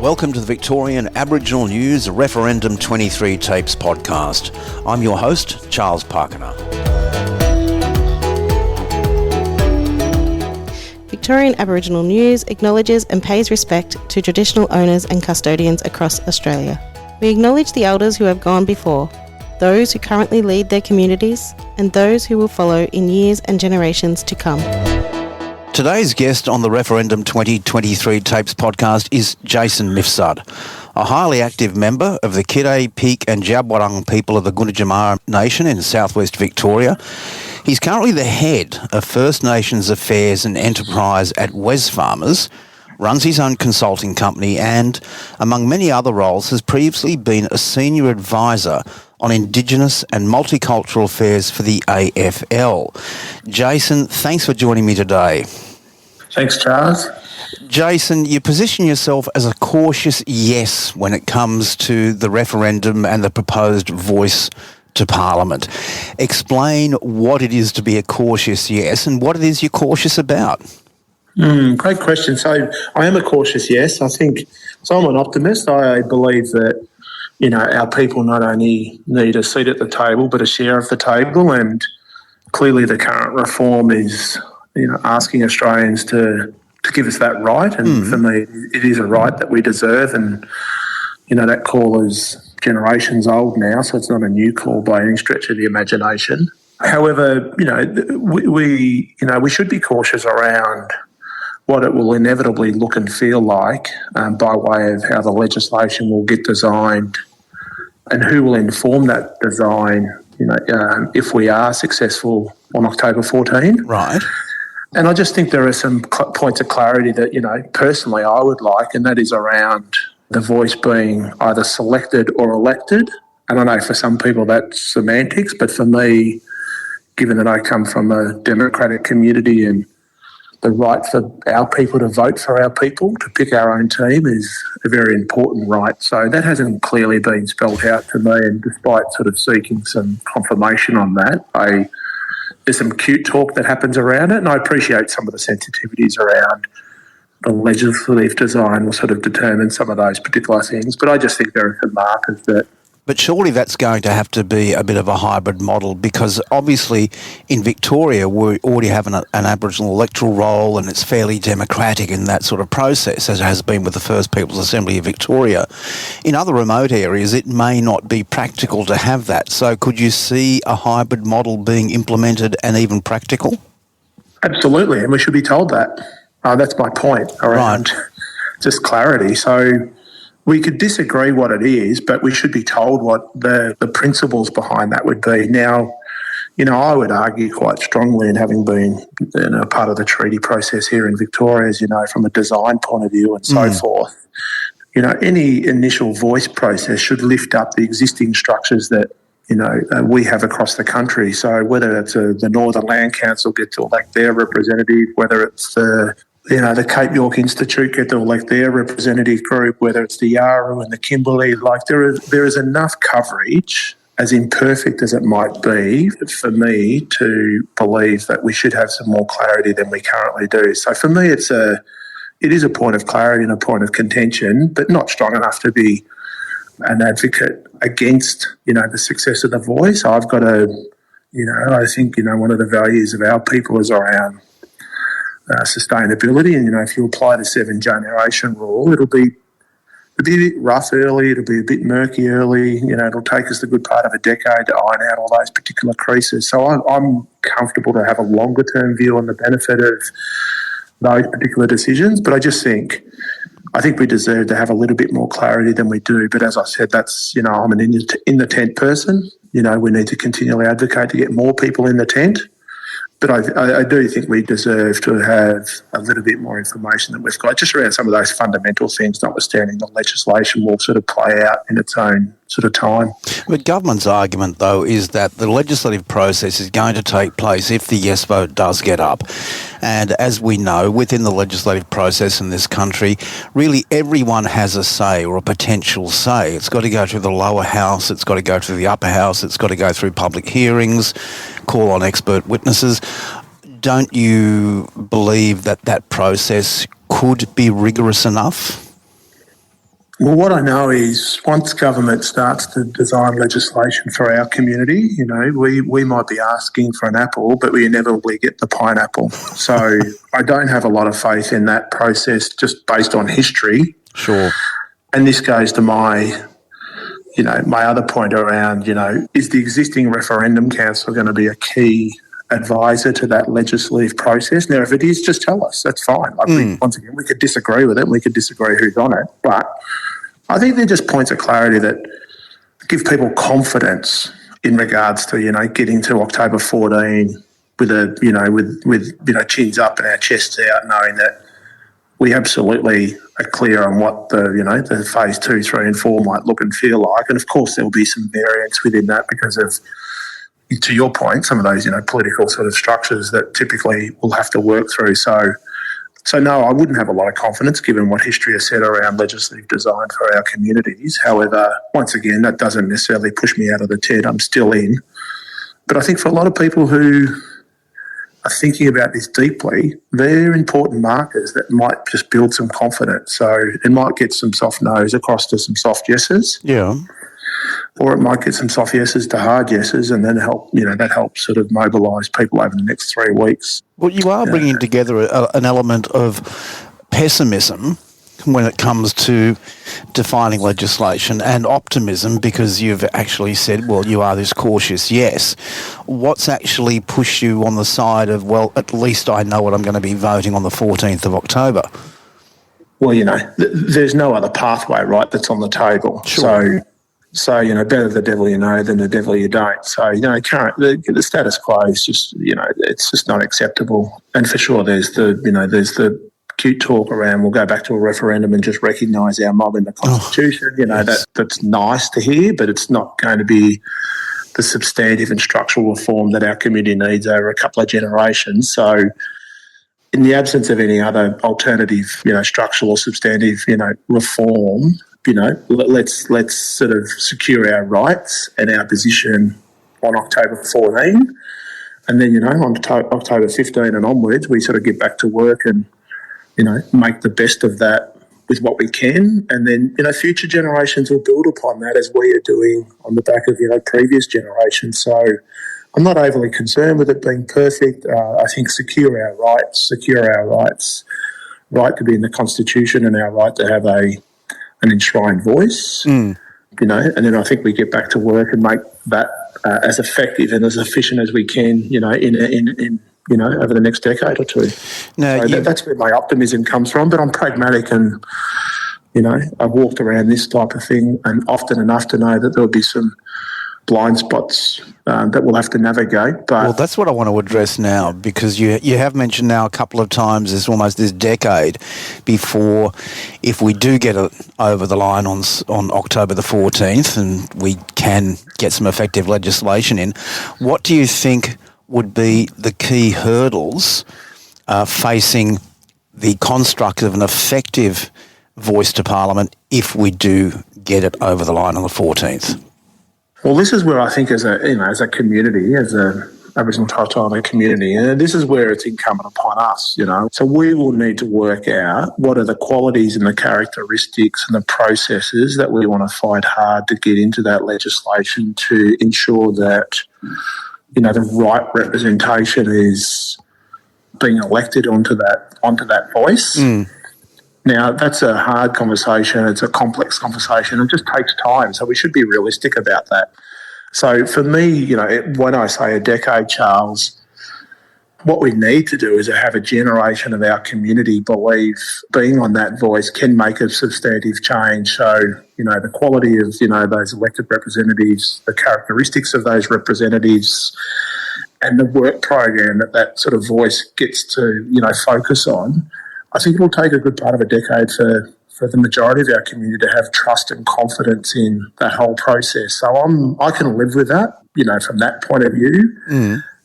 Welcome to the Victorian Aboriginal News Referendum 23 Tapes podcast. I'm your host, Charles Parkiner. Victorian Aboriginal News acknowledges and pays respect to traditional owners and custodians across Australia. We acknowledge the elders who have gone before, those who currently lead their communities, and those who will follow in years and generations to come. Today's guest on the Referendum 2023 Tapes podcast is Jason Mifsud, a highly active member of the Kidday, Peak and Djabwurrung people of the Gunditjmara Nation in southwest Victoria. He's currently the head of First Nations Affairs and Enterprise at Wesfarmers, runs his own consulting company and, among many other roles, has previously been a senior advisor on Indigenous and multicultural affairs for the AFL. Jason, thanks for joining me today. Thanks, Charles. Jason, you position yourself as a cautious yes when it comes to the referendum and the proposed voice to Parliament. Explain what it is to be a cautious yes and what it is you're cautious about. Great question. So I am a cautious yes. I think, so I'm an optimist. I believe that, our people not only need a seat at the table, but a share of the table. And clearly the current reform is, asking Australians to give us that right. And for me, it is a right that we deserve. And, that call is generations old now, so it's not a new call by any stretch of the imagination. However, we should be cautious around what it will inevitably look and feel like by way of how the legislation will get designed and who will inform that design, if we are successful on October 14. Right. And I just think there are some points of clarity that, personally I would like, and that is around the voice being either selected or elected. And I know for some people that's semantics, but for me, given that I come from a democratic community and the right for our people to vote for our people, to pick our own team, is a very important right. So that hasn't clearly been spelled out to me, and despite sort of seeking some confirmation on that, there's some cute talk that happens around it, and I appreciate some of the sensitivities around the legislative design will sort of determine some of those particular things. But I just think there are some markers that... But surely that's going to have to be a bit of a hybrid model, because obviously in Victoria we already have an Aboriginal electoral roll and it's fairly democratic in that sort of process, as it has been with the First Peoples Assembly of Victoria. In other remote areas it may not be practical to have that. So could you see a hybrid model being implemented and even practical? Absolutely, and we should be told that. That's my point around just clarity. So we could disagree what it is, but we should be told what the principles behind that would be. Now, I would argue quite strongly, and having been part of the treaty process here in Victoria, as you know, from a design point of view and so forth, any initial voice process should lift up the existing structures that, we have across the country. So whether it's the Northern Land Council get to elect their representative, whether it's the Cape York Institute get to elect their representative group, whether it's the Yarra and the Kimberley, there is enough coverage, as imperfect as it might be, for me to believe that we should have some more clarity than we currently do. So for me, it is a point of clarity and a point of contention, but not strong enough to be an advocate against, the success of the voice. I've got I think, one of the values of our people is around sustainability, and if you apply the 7-generation rule, it'll be a bit rough early, it'll be a bit murky early, it'll take us the good part of a decade to iron out all those particular creases. So I'm comfortable to have a longer term view on the benefit of those particular decisions, but I think we deserve to have a little bit more clarity than we do. But as I said, that's, I'm an in the tent person. We need to continually advocate to get more people in the tent. But I do think we deserve to have a little bit more information than we've got, just around some of those fundamental things, notwithstanding the legislation will sort of play out in its own sort of time. But government's argument, though, is that the legislative process is going to take place if the yes vote does get up. And as we know, within the legislative process in this country, really everyone has a say or a potential say. It's got to go through the lower house, it's got to go through the upper house, it's got to go through public hearings, call on expert witnesses. Don't you believe that process could be rigorous enough? Well, what I know is once government starts to design legislation for our community, we might be asking for an apple, but we inevitably get the pineapple. So I don't have a lot of faith in that process just based on history. Sure. And this goes to my other point around, is the existing referendum council going to be a key advisor to that legislative process? Now, if it is, just tell us. That's fine. Once again, we could disagree with it. We could disagree who's on it. But I think they're just points of clarity that give people confidence in regards to, getting to October 14 with chins up and our chests out, knowing that we absolutely are clear on what the phase 2, 3 and 4 might look and feel like. And of course there will be some variance within that because of, to your point, some of those, political sort of structures that typically we'll have to work through. So no, I wouldn't have a lot of confidence given what history has said around legislative design for our communities. However, once again, that doesn't necessarily push me out of the tent. I'm still in. But I think for a lot of people who are thinking about this deeply, they're important markers that might just build some confidence. So it might get some soft no's across to some soft yeses. Yeah. Or it might get some soft yeses to hard yeses and then that helps sort of mobilise people over the next 3 weeks. Well, you are bringing together an element of pessimism when it comes to defining legislation and optimism because you've actually said, well, you are this cautious yes. What's actually pushed you on the side of, well, at least I know what I'm going to be voting on the 14th of October? Well, there's no other pathway, right, that's on the table. Sure. So, better the devil you know than the devil you don't. So, the status quo is just, it's just not acceptable. And for sure, there's the cute talk around we'll go back to a referendum and just recognise our mob in the Constitution. Yes. That's nice to hear, but it's not going to be the substantive and structural reform that our community needs over a couple of generations. So, in the absence of any other alternative, structural or substantive, reform, let's sort of secure our rights and our position on October 14. And then, on October 15 and onwards, we sort of get back to work and, make the best of that with what we can. And then, future generations will build upon that as we are doing on the back of, previous generations. So I'm not overly concerned with it being perfect. I think secure our rights, right to be in the Constitution and our right to have an enshrined voice, and then I think we get back to work and make that as effective and as efficient as we can, in over the next decade or two. Now, so that's where my optimism comes from, but I'm pragmatic and, I've walked around this type of thing and often enough to know that there'll be some blind spots that we'll have to navigate. But well, that's what I want to address now because you have mentioned now a couple of times there's almost this decade before if we do get it over the line on October the 14th and we can get some effective legislation in, what do you think would be the key hurdles facing the construct of an effective voice to Parliament if we do get it over the line on the 14th? Well, this is where I think as a community, as a Aboriginal Torres Strait Islander community, and this is where it's incumbent upon us, So we will need to work out what are the qualities and the characteristics and the processes that we want to fight hard to get into that legislation to ensure that, the right representation is being elected onto that voice. Now, that's a hard conversation. It's a complex conversation. It just takes time. So we should be realistic about that. So for me, when I say a decade, Charles, what we need to do is have a generation of our community believe being on that voice can make a substantive change. So, the quality of, those elected representatives, the characteristics of those representatives and the work program that sort of voice gets to, focus on, I think it'll take a good part of a decade for the majority of our community to have trust and confidence in that whole process. So I can live with that, from that point of view.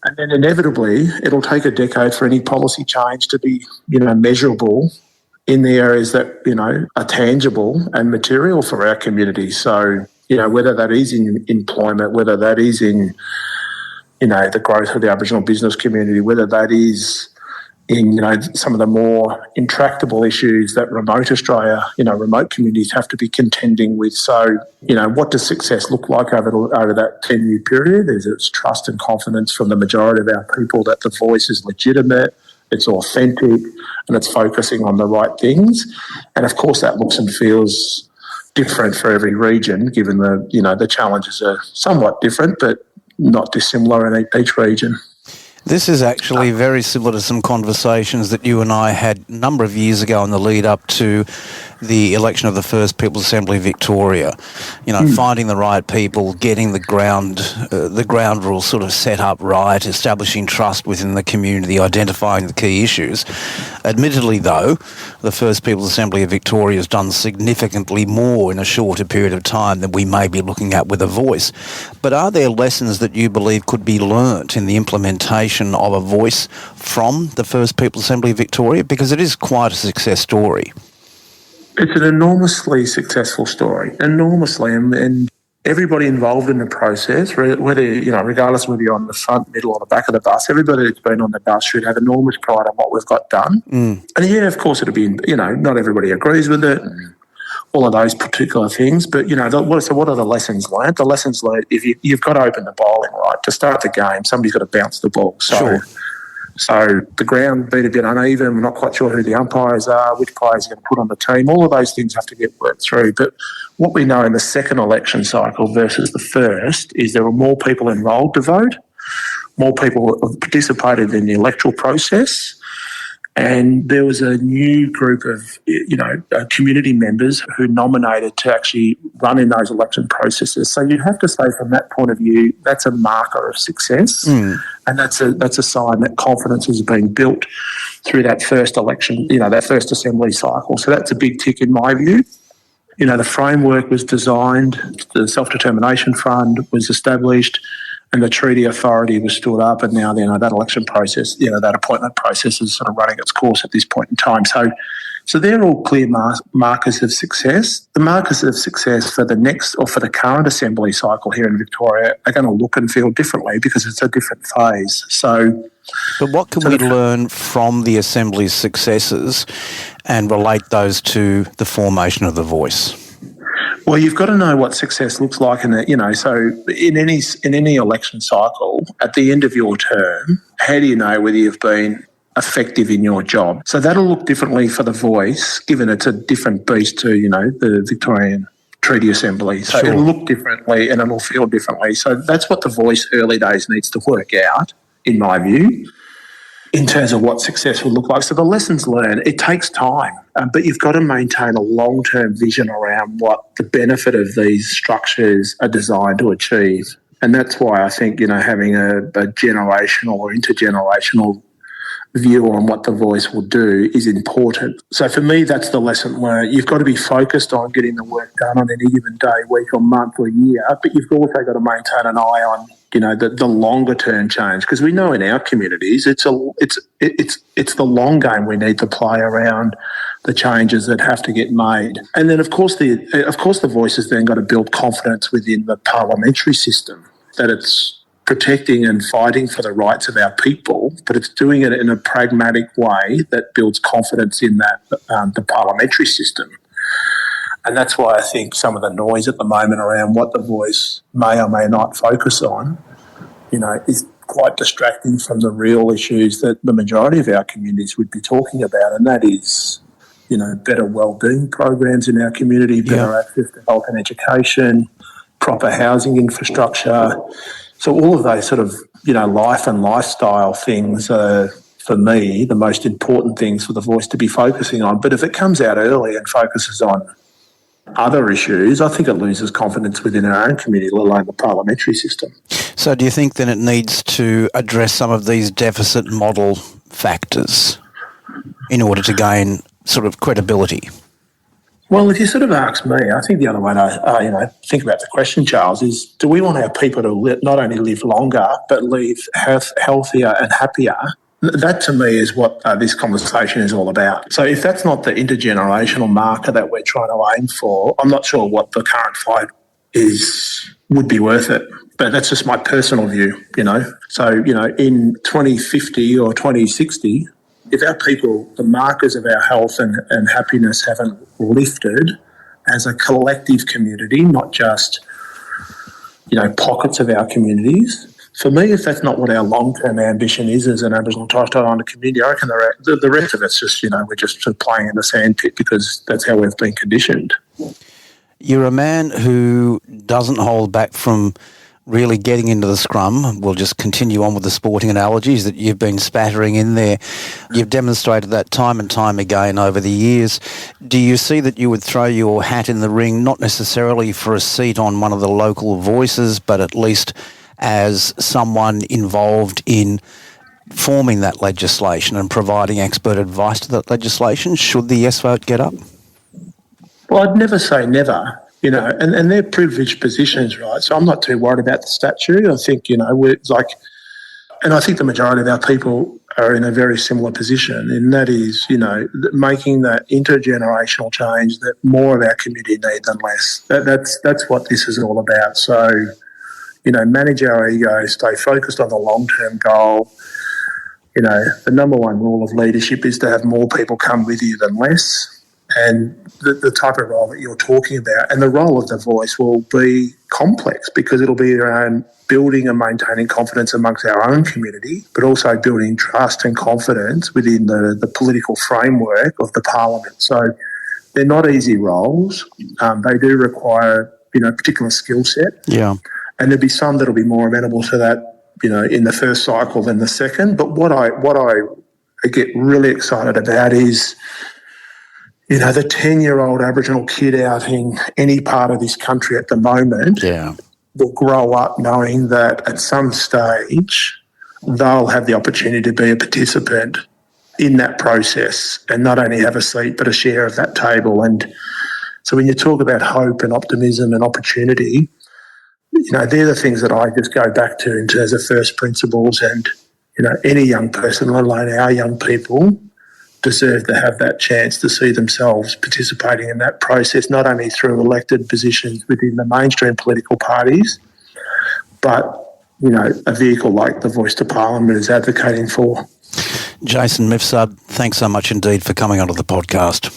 And then inevitably it'll take a decade for any policy change to be, measurable in the areas that, are tangible and material for our community. So, whether that is in employment, whether that is in, the growth of the Aboriginal business community, whether that is in, some of the more intractable issues that remote Australia, remote communities have to be contending with. So, what does success look like over that 10-year period? It's trust and confidence from the majority of our people that the voice is legitimate, it's authentic, and it's focusing on the right things. And of course, that looks and feels different for every region, given the challenges are somewhat different, but not dissimilar in each region. This is actually very similar to some conversations that you and I had a number of years ago in the lead up to the election of the first People's Assembly Victoria. Finding the right people, getting the ground rules sort of set up right, establishing trust within the community, identifying the key issues. Admittedly, though, the first People's Assembly of Victoria has done significantly more in a shorter period of time than we may be looking at with a voice. But are there lessons that you believe could be learnt in the implementation of a voice from the first People's Assembly of Victoria? Because it is quite a success story. It's an enormously successful story, and everybody involved in the process, regardless of whether you're on the front, middle, or the back of the bus, everybody that's been on the bus should have enormous pride in what we've got done. And yeah, of course, it'll be, not everybody agrees with it, and all of those particular things. But what are the lessons learned? The lessons learned: if you've got to open the bowling right to start the game, somebody's got to bounce the ball. So the ground being a bit uneven, we're not quite sure who the umpires are, which players are going to put on the team. All of those things have to get worked through. But what we know in the second election cycle versus the first is there were more people enrolled to vote, more people participated in the electoral process, and there was a new group of community members who nominated to actually run in those election processes. So you have to say from that point of view, that's a marker of success, and that's a sign that confidence is being built through that first election, that first assembly cycle. So that's a big tick in my view. The framework was designed, the Self-Determination Fund was established, and the treaty authority was stood up, and now that election process, that appointment process is sort of running its course at this point in time. So they're all clear markers of success. The markers of success for the next or for the current assembly cycle here in Victoria are going to look and feel differently because it's a different phase. But what can we learn from the Assembly's successes and relate those to the formation of the voice? Well, you've got to know what success looks like so in any election cycle, at the end of your term, how do you know whether you've been effective in your job? So that'll look differently for the voice, given it's a different beast to, the Victorian Treaty Assembly. So It'll look differently and it'll feel differently. So that's what the voice early days needs to work out, in my view, in terms of what success will look like. So the lessons learned, it takes time, but you've got to maintain a long-term vision around what the benefit of these structures are designed to achieve. And that's why I think, having a generational or intergenerational view on what the voice will do is important. So for me, that's the lesson learned. You've got to be focused on getting the work done on any given day, week or month or year, but you've also got to maintain an eye on the longer term change, because we know in our communities it's the long game we need to play around the changes that have to get made. And then of course the voice has then got to build confidence within the parliamentary system that it's protecting and fighting for the rights of our people, but it's doing it in a pragmatic way that builds confidence in that the parliamentary system. And that's why I think some of the noise at the moment around what the voice may or may not focus on, is quite distracting from the real issues that the majority of our communities would be talking about, and that is, better wellbeing programs in our community, better access to health and education, proper housing infrastructure. So all of those sort of, life and lifestyle things are, for me, the most important things for the voice to be focusing on. But if it comes out early and focuses on other issues, I think it loses confidence within our own community, let alone the parliamentary system. So do you think then it needs to address some of these deficit model factors in order to gain sort of credibility? Well, if you sort of ask me, I think the other way to think about the question, Charles, is do we want our people to not only live longer but live healthier and happier? That to me is what this conversation is all about. So if that's not the intergenerational marker that we're trying to aim for, I'm not sure what the current fight would be worth it. But that's just my personal view, So, in 2050 or 2060, if our people, the markers of our health and happiness haven't lifted as a collective community, not just, pockets of our communities, for me, if that's not what our long-term ambition is as an Aboriginal and Torres Strait Islander community, I reckon the rest of it's just, we're just sort of playing in the sandpit because that's how we've been conditioned. You're a man who doesn't hold back from really getting into the scrum. We'll just continue on with the sporting analogies that you've been spattering in there. You've demonstrated that time and time again over the years. Do you see that you would throw your hat in the ring, not necessarily for a seat on one of the local voices, but at least as someone involved in forming that legislation and providing expert advice to that legislation, should the yes vote get up? Well, I'd never say never. And they're privileged positions, right? So I'm not too worried about the statute. I think, and I think the majority of our people are in a very similar position, and that is, making that intergenerational change that more of our community need than less. That's what this is all about. So, manage our ego, stay focused on the long-term goal. The number one rule of leadership is to have more people come with you than less. And the type of role that you're talking about, and the role of the voice will be complex because it'll be around building and maintaining confidence amongst our own community, but also building trust and confidence within the political framework of the parliament. So they're not easy roles. They do require, a particular skill set. Yeah. And there'll be some that'll be more amenable to that, in the first cycle than the second. But what I get really excited about is, the 10-year-old Aboriginal kid out in any part of this country at the moment will grow up knowing that at some stage they'll have the opportunity to be a participant in that process and not only have a seat but a share of that table. And so when you talk about hope and optimism and opportunity, they're the things that I just go back to in terms of first principles. And, any young person, let alone our young people, deserve to have that chance to see themselves participating in that process, not only through elected positions within the mainstream political parties, but, a vehicle like the Voice to Parliament is advocating for. Jason Mifsud, thanks so much indeed for coming onto the podcast.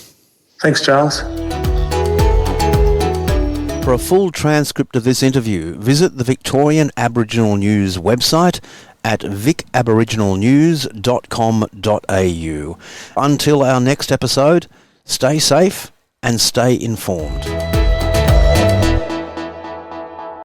Thanks, Charles. For a full transcript of this interview, visit the Victorian Aboriginal News website at vicaboriginalnews.com.au. Until our next episode, stay safe and stay informed.